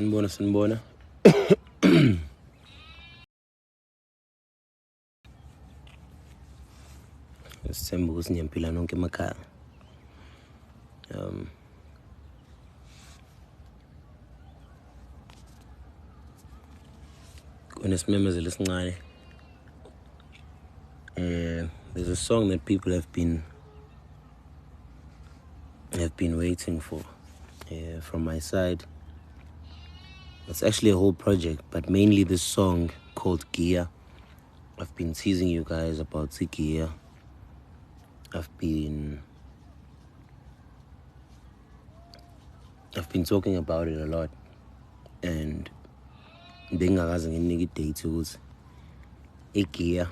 Sanibona. Sithemba ukuthi niyaphila nonke emakhaya. Kunesimemezelo esincane. There's a song that people have been waiting for from my side. It's actually a whole project, but mainly this song called Gear. I've been teasing you guys about the Gear. I've been talking about it a lot, and bengakaze nginike date ukuthi iGear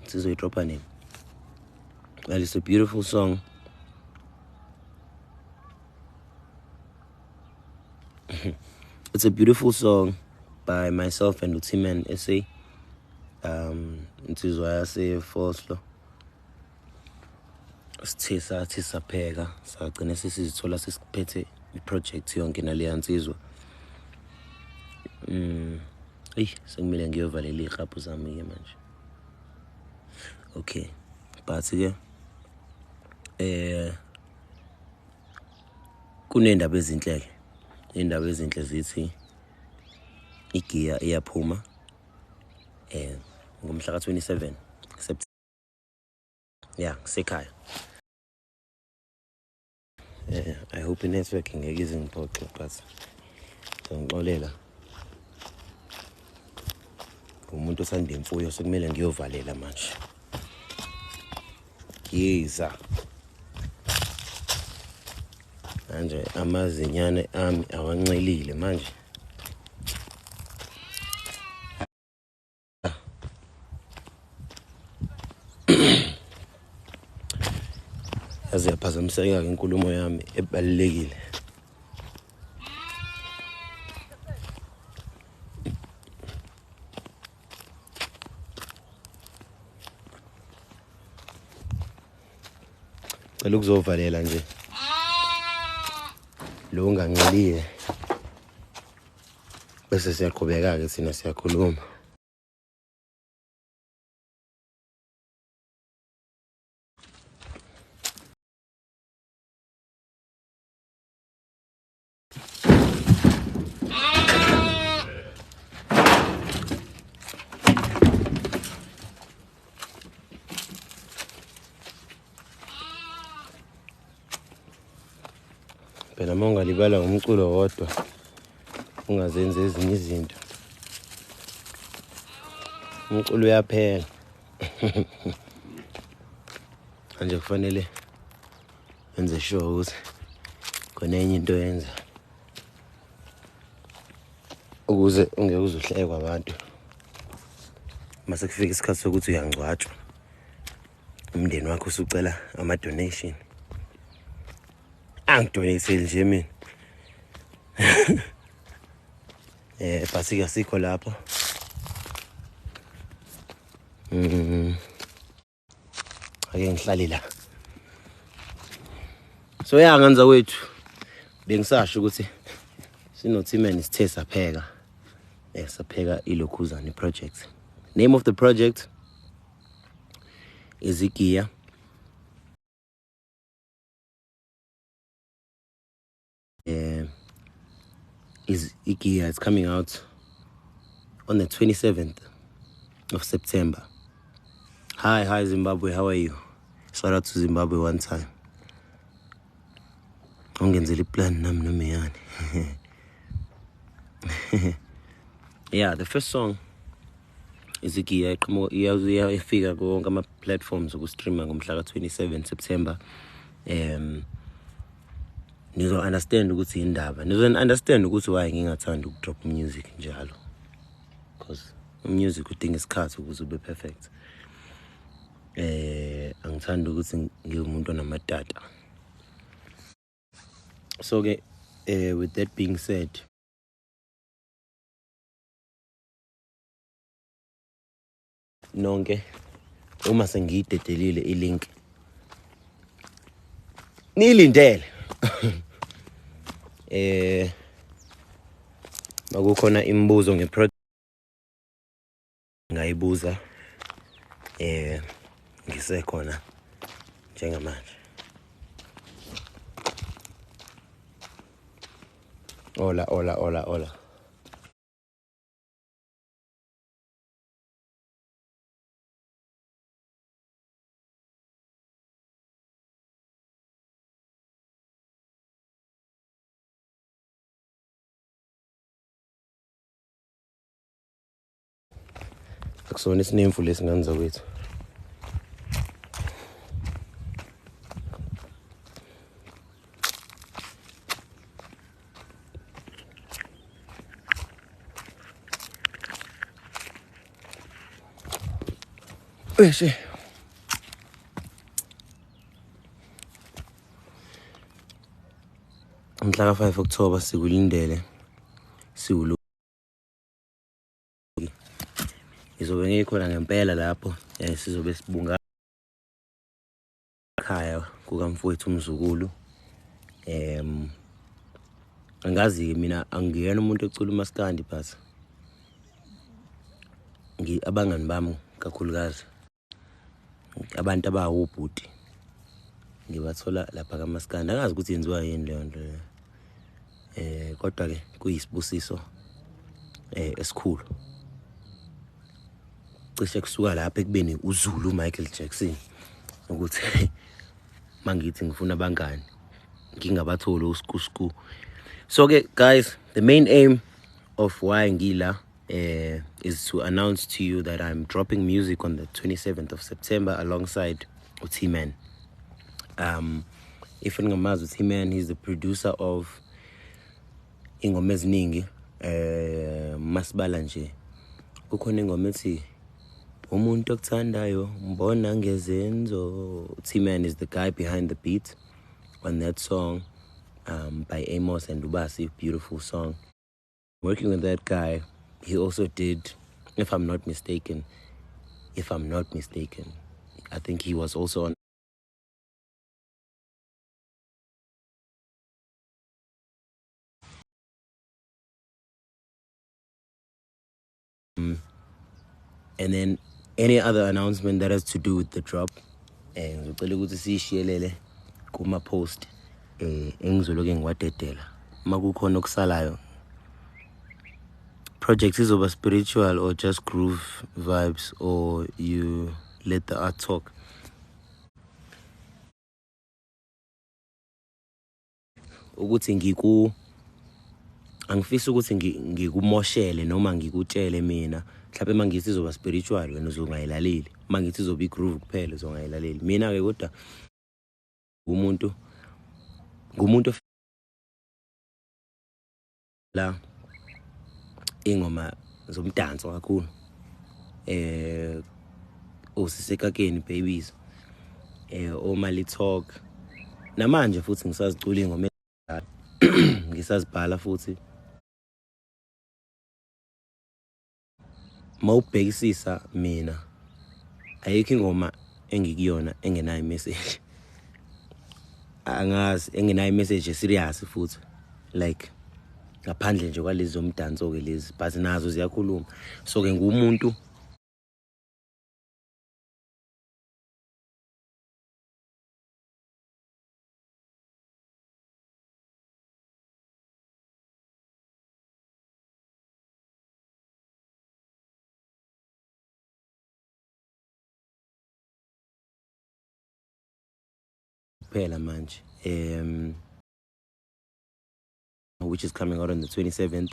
sizoyidropa nini. Well, it's a beautiful song. It's a beautiful song by myself and Utiman SA. Insizwa yase Foslo. Sithe sapheka sagcina sesizithola sesiphethe iproject yonke naleya nsizwa. Sekumele ngiyovalela iqaphu zami ke manje. Okay, but ke kunendaba ezinhle. Indaba ezinhle zithi iGear iyaphuma ngomhla ka-27 September. Yeah, sekhaya. I hope i-network ngeke izingiphoxe, but ngixolela umuntu osanda imfuyo sekumele ngiyovalela manje. Yiza manje amazinyane ami awancelile manje. Yaze yaphazamiseka inkulumo yami ebalekile. Cela ukuzovalela nje lo unganceliye bese siyaqhubeka ke sina siyakhuluma. Phela mongalibala ngomculo wodwa ungazenzi ezinye izinto. Umculo uyaphela. Manje kufanele enze sure ukuthi khona enye into yenza ukuze ungeke uzuhlekwa abantu. Mase kufika isikhathi sokuthi uyangcwatshwa, umndeni wakho usucela ama donation. Angidonate nje mina. Basi asikho lapho. Ake ngihlale la. So nganza wethu bengisasho ukuthi sinoTimani sithe sapheka. Sapheka iLokhuzana project. Name of the project is iGear. Is iGear. It's coming out on the 27th of September. Hi Zimbabwe, how are you? Shout out to Zimbabwe one time. Ongenzeli plan nami nomiyani. Yeah, the first song is iGear. Iyafika konke ama platforms ukustreama ngomhla ka-27 September. Nizo understand ukuthi indaba. Nizo understand ukuthi why ngingathanda ukudrop music njalo. Because music udinga isikhathi ukuze ube perfect. Angithanda ukuthi ngiwumuntu onamatata. So ke with that being said, nonke uma sengiyidedelile ilink nilindele Makukhona imibuzo ngeproject ngayibuza ngisekhona njengamanje. Ola. Akusona isinemfu lesingane zakwethu. Eshe. Mhla ka 5 October sikulindele siwulu. Izobe ngikhona ngempela lapho sizobe sibunga ekhaya kukamfowethu umzukulu. Angazi mina angiyena umuntu ocula umaskandi but abangani bami kakhulukazi abantu abawubhuti ngibathola lapha kaMaskandi. Angazi ukuthi yenziwa yini leyo nto kodwa ke kuyisibusiso esikhulu. Cishe kusuka lapha ekubeni uZulu Michael Jackson ukuthi mangithi ngifuna abangani ngingabatholi uskusku. So okay guys, the main aim of why ngila is to announce to you that I'm dropping music on the 27th of September alongside T-Man. If ngamazi T-Man, he's the producer of ingoma eziningi masibala nje kukhona ingoma ethi umuntu okuthandayo mbona ngezenzo. T-Man is the guy behind the beat on that song by Amos and Lubasi. Beautiful song. Working with that guy, he also did, if I'm not mistaken, I think he was also on and then any other announcement that has to do with the drop ngicela ukuthi siyishiyelele kuma post engizoloke ngiwadedela makukhona okusalayo. Project izoba spiritual or just groove vibes, or you let the art talk. Ukuthi angifisi ukuthi ngikumoshele noma ngikutshele mina mhlawumbe mangithi izoba spiritual wena uzongayilaleli, mangithi izoba groove kuphela uzongayilaleli. Mina ke kodwa ngumuntu la ingoma zomdanso kakhulu osisekakeni babies Omali Talk namanje futhi ngisazicula ingoma ngisazibhala futhi. Mawubhekisisa mina ayikho ingoma engikuyona engenayo message. Angazi engenayo message serious futhi like ngaphandle nje kwalezi zomdanso ke lezi but nazo ziyakhuluma. So ke ngumuntu kuphela manje which is coming out on the 27th.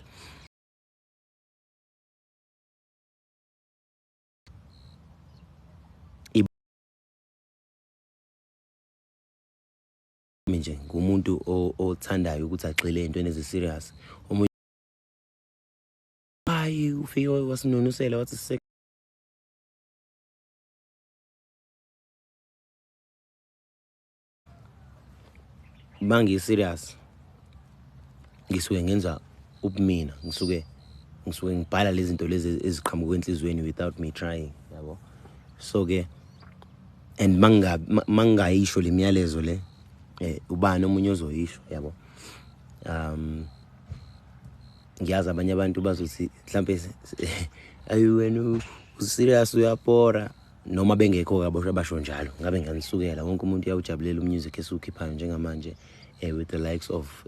Nje ngumuntu othandayo ukuthi agxile entweni ezi serious. Omunye hayi ufike wasinonusela wathi bangi serious ngisuke ngenza ubumina, ngisuke ngibhala lezi zinto lezi eziqhamuka enhlizweni without me trying, yabo. So ke and mangayisho lemiyalezo le ubani omunye ozoyisho, yabo. ngiyazi abanye abantu bazothi mhlambe ayu wena userious uyapora noma bengekho kabosha basho njalo ngabe ngiyanisukela wonke umuntu uyawujabulela umusic esukhiphayo njengamanje with the likes of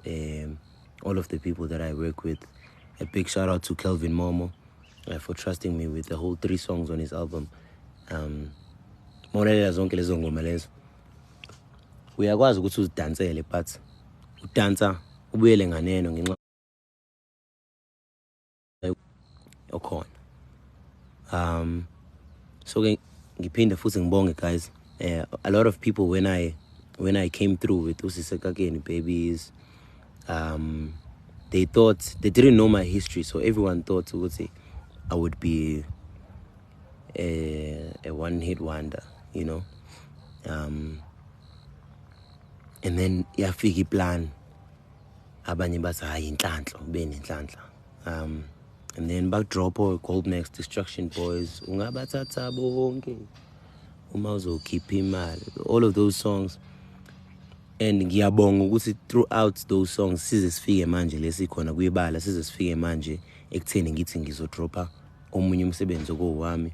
all of the people that I work with. A big shout out to Kelvin Momo for trusting me with the whole 3 songs on his album. Morelela zonke lezo ngoma lezo uyakwazi ukuthi uzidansele but udansa ubuyele nganeno ngenxa okhona. So ngiphinde futhi ngibonge guys. A lot of people when I came through with Usisekakeni Babies, they didn't know my history, so everyone thought I would be a one-hit wonder, you know. And then yafika iplan abanye bathi hayi inhlanhla ubene inhlanhla. And then back drop Goldmax, Destruction Boys, ungabathatha bonke uma uzokhipha imali, all of those songs. And ngiyabonga ukuthi throughout those songs size sifike manje lesikhona kuyibala, size sifike manje ekutheni ngithi ngizodropa omunye umsebenzi okowami,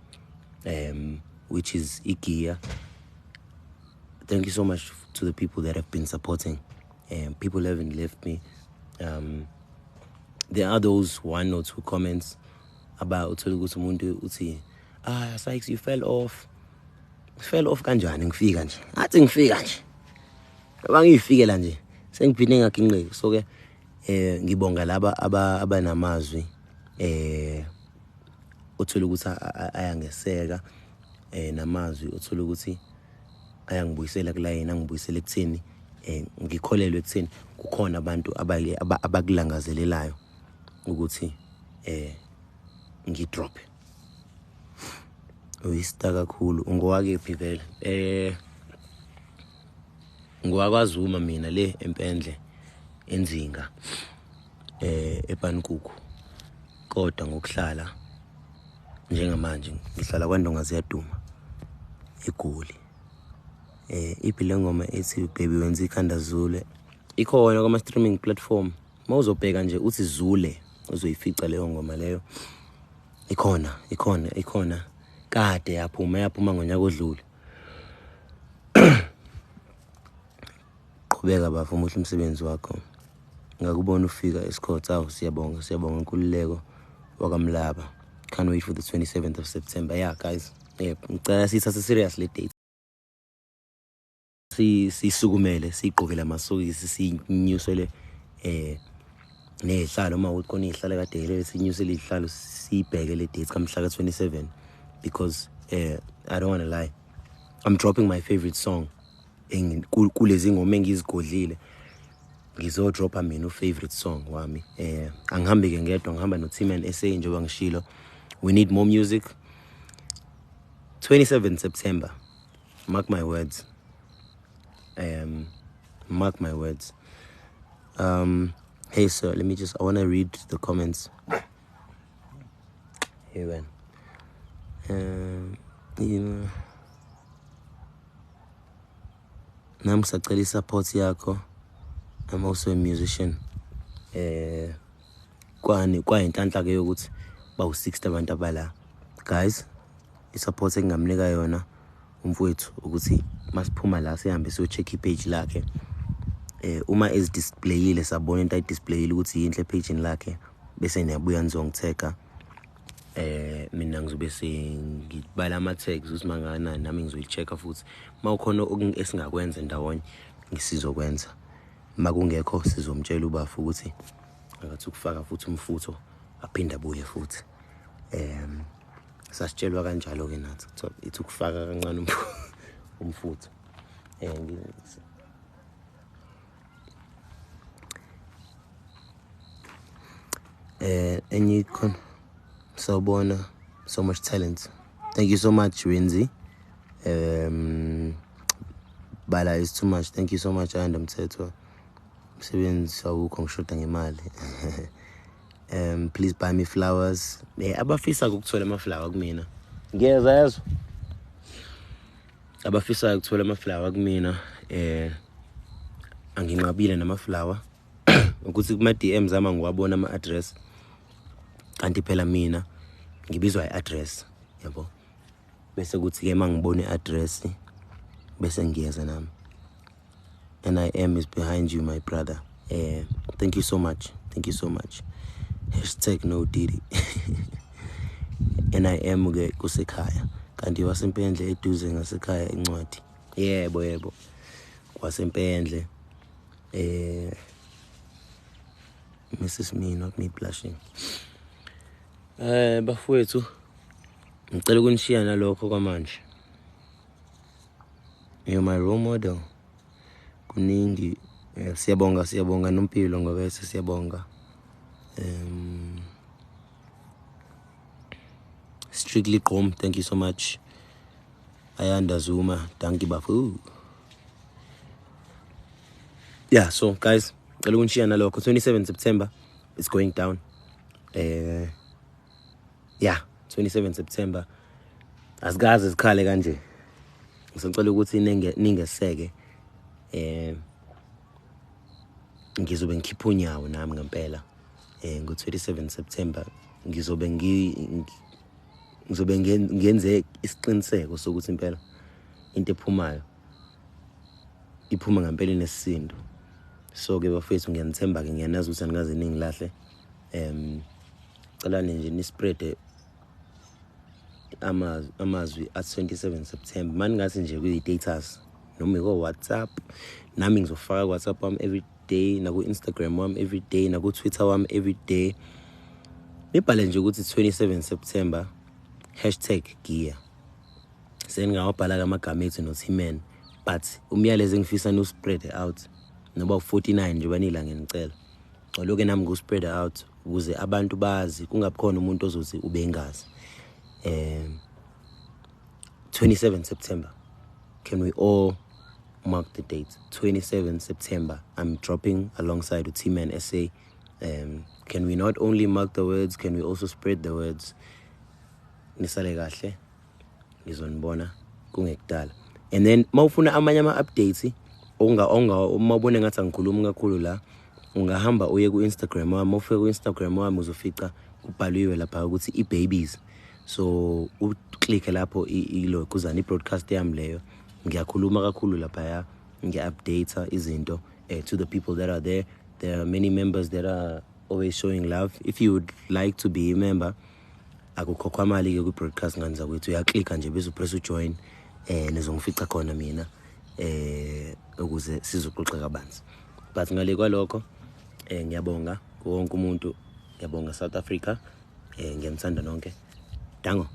which is iGear. Thank you so much to the people that have been supporting. People haven't left me. There are those 1 or 2 comments about umuntu uthi Sykes, you fell off. Fell off kanjani ngifika nje. Athi ngifika nje. Abangiyifikela nje. Sengiphinde ngaginqeka. So ke ngibonga laba abanamazwi uthola ukuthi ayangeseka namazwi uthola ukuthi ayangibuyisela kulayini, angibuyisela ekutheni ngikholelwe ekutheni kukhona abantu abakulangazelelayo ukuthi ngidrop. Uyista kakhulu ungowakephi vele? NgowakwaZuma mina le empendle enzinga ePankukhu, kodwa ngokuhlala njengamanje ngihlala kwaNdonga Ziyaduma eGoli. Iphile ngoma ethi Baby Wenza Ikhanda Zule ikhona kuma streaming platform. Mawuzobheka nje uthi Zule uzoyifica leyo ngoma leyo. Ikhona kade yaphuma ngonyaka odlule. Qhubeka bafu umuhle umsebenzi wakho. Ngakubona ufika eScots. Siyabonga inkululeko wakamlaba. Can't wait for the 27th of September. Yeah guys, ngicela sithathe serious le date. Sisukumele sigqokela amasokisi sinyusele nehlalo uma ukhona ihlala kade ile sinyusele ihlalo sibheke le date kamhla ka-27 because I don't want to lie, I'm dropping my favorite song kulezi ngoma engizigodlile. Ngizodropa mina favorite song wami. Angihambi ke ngedwa, ngihamba no Team and SA njengoba ngishilo. We need more music. 27 September. Mark my words. Mark my words. Hey sir, I want to read the comments. Hey man. Nami ngisacela support yakho. I'm also a musician. Kwayinhlanhla ke yokuthi bawu-60 abantu abala. Guys, i-support engamnika yona umfowethu ukuthi masiphuma la sihambe siyo-check i-page lakhe. Uma ezidisplayile sabona into ayidisplayile ukuthi yinhle epageni lakhe, bese niyabuya nizongithega. Mina ngizobe sengibala ama-tags ukuthi mangakanani, nami ngizoyi-checka futhi. Mawukhona esingakwenza ndawonye ngisizokwenza. Makungekho sizomtshela ubafu ukuthi akathi ukufaka futhi umfutho aphinde abuye futhi. Sasitshelwa kanjalo ke nathi ithi ukufaka kancane umfutho. Enye khona sawubona, so much talent. Thank you so much Renzi. Bala is too much. Thank you so much Ayanda Mthethwa. Msebenzi awukho ngishoda ngemali. Please buy me flowers. Abafisa ukuthola amaflower kumina. Ngiyeza yazo. Abafisa ukuthola amaflower kumina, anginqabile namaflower ukuthi kuma DMs ama ngiwabona ama address kanti phela mina ngibizwa i-address yabo bese kuthi ke mangibona i-address bese ngiyeza nami. NIM is behind you, my brother. Thank you so much. Thank you so much. #no Diddy. NIM ke kusekhaya. Kanti wasempendle eduze ngasekhaya encwadi. Yebo. Wasempendle. Mrs. Me, not me blushing. Bafowethu. Ngicela ukunishiya nalokho kwamanje. You're my role model. Kuningi siyabonga nompilo ngoba siyabonga. Strictly Gqom, thank you so much. Ayanda Zuma, thank you bafu. Yeah, so guys, ngicela ukunishiya nalokho 27 September it's going down. 27 September. Asikaze sikhale kanje. Ngisacela ukuthi ningeseke. Ngizobe ngikhipha unyawo nami ngempela. Ngo-27 September ngizobe ngenze isiqiniseko sokuthi impela into ephumayo iphuma ngempela nesisindo. So ke bafethu ngiyanithemba ke ngiyanazi ukuthi anikaze ningilahle. Cela nje ni spread amazwi at 27 September. Mani ngathi nje kuyi-datas noma ko WhatsApp nami ngizofaka WhatsApp wami every day naku Instagram wami every day naku Twitter wami every day. Nibhale nje ukuthi 27 September #Gia. Sengawabhala amagama ethu no T-Man but umyalezo engifisa no spread out noba 49 nje banila ngenicela. Oloke nami go spread out ukuze abantu bazi kungabikhona umuntu ozothi ubengazi. 27 September. Can we all mark the date? 27 September. I'm dropping alongside with T-Man SA. Can we not only mark the words, can we also spread the words? Nisale kahle. Ngizonibona kungekudala. And then mawufuna amanye ama-updates mawubone ngathi angikhulumi kakhulu la ungahamba uye ku Instagram wami. Mawufika ku Instagram wami uzofica kubhaliwe lapha ukuthi iBabies. So click lapho ilo kuzana i-broadcast yami leyo. Ngiyakhuluma kakhulu lapha ya ngiya-update izinto to the people that are there. There are many members that are always showing love. If you would like to be a member, akukhokhwa mali ke ku-broadcast nganza kwethu uyaklicka nje bese upress ujoin nizongifica khona mina ukuze sizoxoxa kabanzi. But ngale kwalokho ngiyabonga wonke umuntu, ngiyabonga South Africa, ngiyanithanda nonke. Dango.